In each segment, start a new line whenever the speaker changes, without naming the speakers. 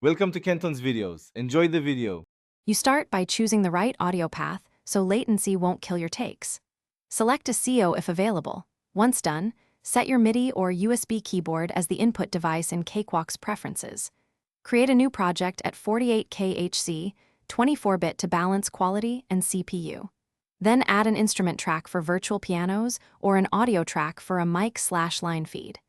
Welcome to Kenton's videos. Enjoy the video.
You start by choosing the right audio path so latency won't kill your takes. Select a CO if available. Once done, set your MIDI or USB keyboard as the input device in Cakewalk's preferences. Create a new project at 48K HC, 24-bit to balance quality and CPU. Then add an instrument track for virtual pianos or an audio track for a mic/line feed.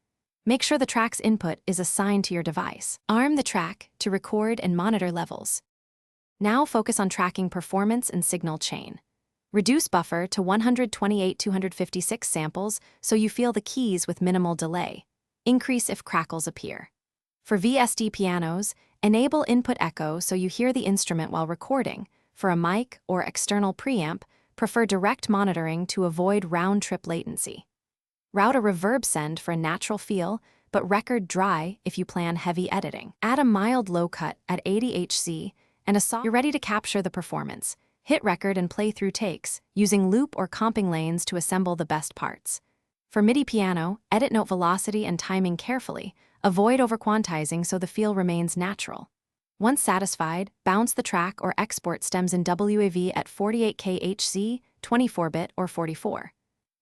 Make sure the track's input is assigned to your device. Arm the track to record and monitor levels. Now focus on tracking performance and signal chain. Reduce buffer to 128/256 samples so you feel the keys with minimal delay. Increase if crackles appear. For VSD pianos, enable input echo so you hear the instrument while recording. For a mic or external preamp, prefer direct monitoring to avoid round-trip latency. Route a reverb send for a natural feel, but record dry if you plan heavy editing. Add a mild low cut at 80 HC and a soft. You're ready to capture the performance. Hit record and play through takes, using loop or comping lanes to assemble the best parts. For MIDI piano, edit note velocity and timing carefully. Avoid overquantizing so the feel remains natural. Once satisfied, bounce the track or export stems in WAV at 48K HC, 24-bit or 44.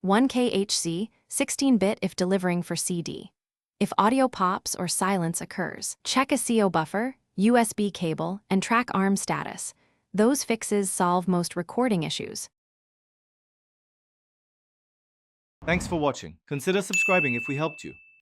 1K HC, 16-bit if delivering for CD. If audio pops or silence occurs, check a CO buffer, USB cable, and track arm status. Those fixes solve most recording issues.
Thanks for watching. Consider subscribing if we helped you.